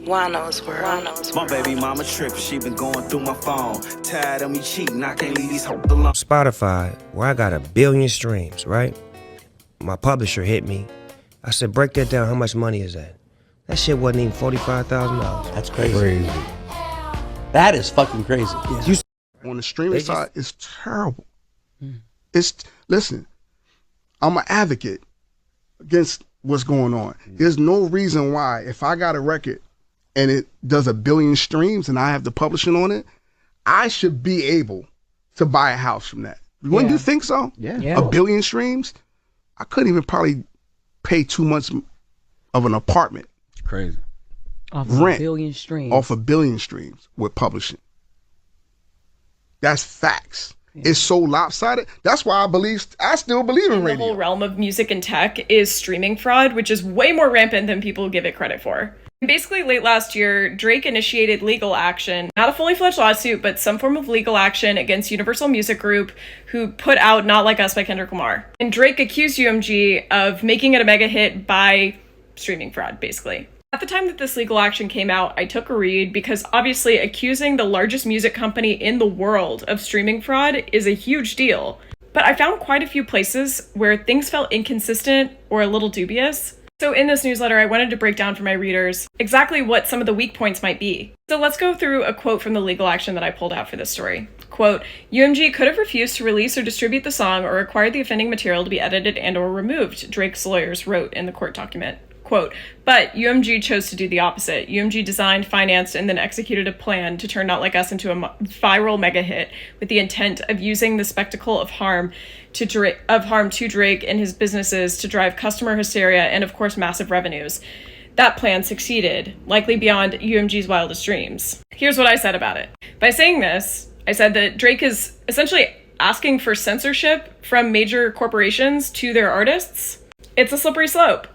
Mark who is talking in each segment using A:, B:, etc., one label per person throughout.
A: Juan-o's world.
B: My baby mama trippin', she been going through my phone. Tired of me cheating, I can't leave these hoes alone.
C: Spotify, where I got 1 billion streams, right? My publisher hit me. I said, break that down, how much money is that? That shit wasn't even $45,000.
D: That's crazy. That is fucking crazy.
C: Yeah.
E: On the streaming side, it's terrible. Listen, I'm an advocate against what's going on. There's no reason why, if I got a record and it does 1 billion streams and I have the publishing on it, I should be able to buy a house from that. Wouldn't you think so?
D: Yeah.
E: 1 billion streams? I couldn't even probably pay 2 months of an apartment.
D: It's crazy.
F: Off
E: Rent
F: 1 billion streams.
E: Off 1 billion streams with publishing. That's facts. It's so lopsided. That's why I still believe in radio.
G: The whole realm of music and tech is streaming fraud, which is way more rampant than people give it credit for. Basically, late last year, Drake initiated legal action, not a fully fledged lawsuit, but some form of legal action against Universal Music Group, who put out Not Like Us by Kendrick Lamar. And Drake accused UMG of making it a mega hit by streaming fraud, basically. At the time that this legal action came out, I took a read because obviously accusing the largest music company in the world of streaming fraud is a huge deal. But I found quite a few places where things felt inconsistent or a little dubious. So in this newsletter, I wanted to break down for my readers exactly what some of the weak points might be. So let's go through a quote from the legal action that I pulled out for this story. Quote, UMG could have refused to release or distribute the song or required the offending material to be edited and or removed, Drake's lawyers wrote in the court document. Quote, but UMG chose to do the opposite. UMG designed, financed, and then executed a plan to turn Not Like Us into a viral mega hit with the intent of using the spectacle of harm to Drake and his businesses to drive customer hysteria and, of course, massive revenues. That plan succeeded, likely beyond UMG's wildest dreams. Here's what I said about it. By saying this, I said that Drake is essentially asking for censorship from major corporations to their artists. It's a slippery slope.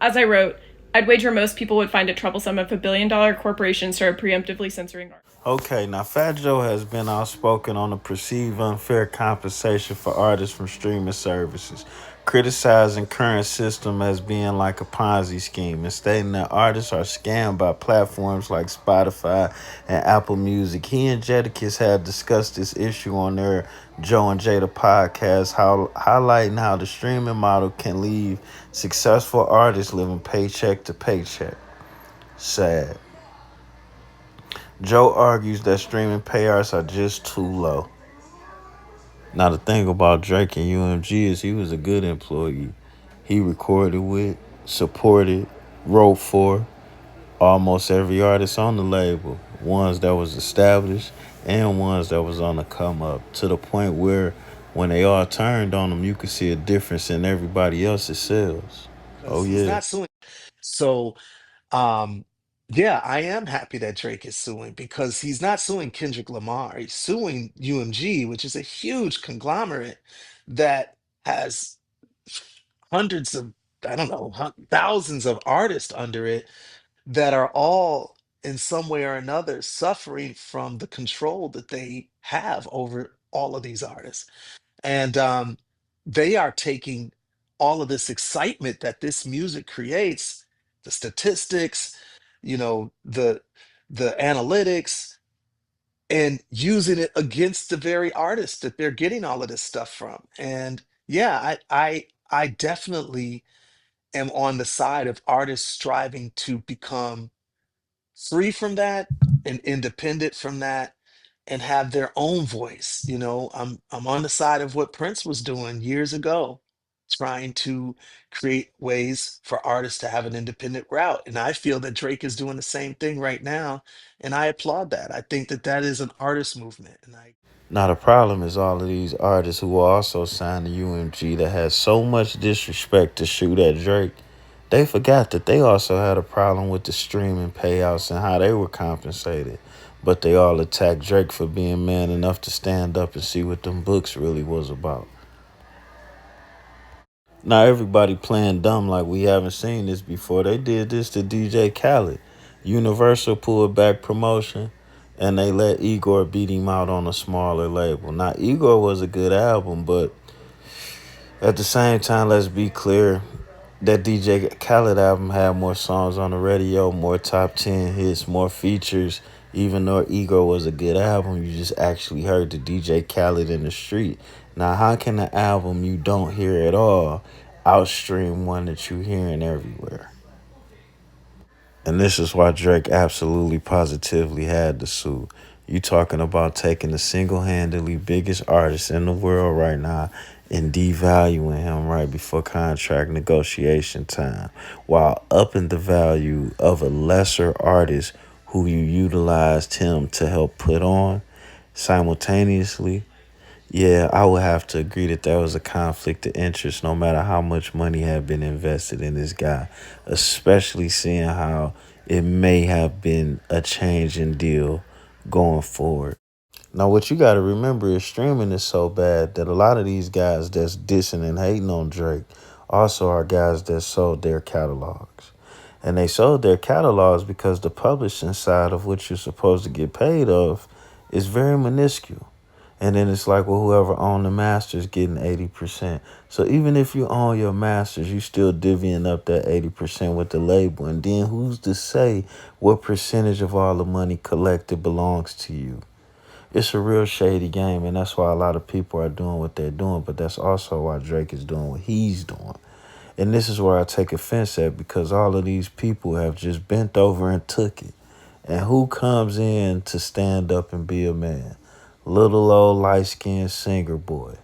G: As I wrote, I'd wager most people would find it troublesome if $1 billion corporation started preemptively censoring art.
H: Okay, now Fat Joe has been outspoken on the perceived unfair compensation for artists from streaming services, criticizing current system as being like a Ponzi scheme and stating that artists are scammed by platforms like Spotify and Apple Music. He and Jadakiss had discussed this issue on their Joe and Jada podcast, highlighting how the streaming model can leave successful artists living paycheck to paycheck. Sad. Joe argues that streaming payouts are just too low. Now, the thing about Drake and UMG is he was a good employee. He recorded with, supported, wrote for almost every artist on the label. Ones that was established and ones that was on the come up. To the point where when they all turned on him, you could see a difference in everybody else's sales. Oh,
I: He's
H: yeah.
I: not suing. So, yeah, I am happy that Drake is suing because he's not suing Kendrick Lamar. He's suing UMG, which is a huge conglomerate that has hundreds of, I don't know, thousands of artists under it that are all in some way or another suffering from the control that they have over all of these artists. And they are taking all of this excitement that this music creates, the statistics, the analytics, and using it against the very artists that they're getting all of this stuff from. And yeah, I definitely am on the side of artists striving to become free from that and independent from that and have their own voice. I'm on the side of what Prince was doing years ago, trying to create ways for artists to have an independent route. And I feel that Drake is doing the same thing right now, and I applaud that. I think that that is an artist movement, and I
H: Now, the problem is all of these artists who are also signed to UMG that has so much disrespect to shoot at Drake, they forgot that they also had a problem with the streaming payouts and how they were compensated. But they all attacked Drake for being man enough to stand up and see what them books really was about. Now, everybody playing dumb like we haven't seen this before. They did this to DJ Khaled. Universal pulled back promotion, and they let Igor beat him out on a smaller label. Now, Igor was a good album, but at the same time, let's be clear, that DJ Khaled album had more songs on the radio, more top 10 hits, more features. Even though Ego was a good album, you just actually heard the DJ Khaled in the street. Now, how can an album you don't hear at all outstream one that you hearing everywhere? And this is why Drake absolutely positively had to sue. You talking about taking the single-handedly biggest artist in the world right now and devaluing him right before contract negotiation time, while upping the value of a lesser artist who you utilized him to help put on simultaneously. Yeah, I would have to agree that there was a conflict of interest no matter how much money had been invested in this guy, especially seeing how it may have been a change in deal going forward. Now, what you got to remember is streaming is so bad that a lot of these guys that's dissing and hating on Drake also are guys that sold their catalogs. And they sold their catalogs because the publishing side of what you're supposed to get paid of is very minuscule. And then it's like, well, whoever owned the masters getting 80%. So even if you own your masters, you still divvying up that 80% with the label. And then who's to say what percentage of all the money collected belongs to you? It's a real shady game, and that's why a lot of people are doing what they're doing. But that's also why Drake is doing what he's doing. And this is where I take offense at, because all of these people have just bent over and took it. And who comes in to stand up and be a man? Little old light-skinned singer boy.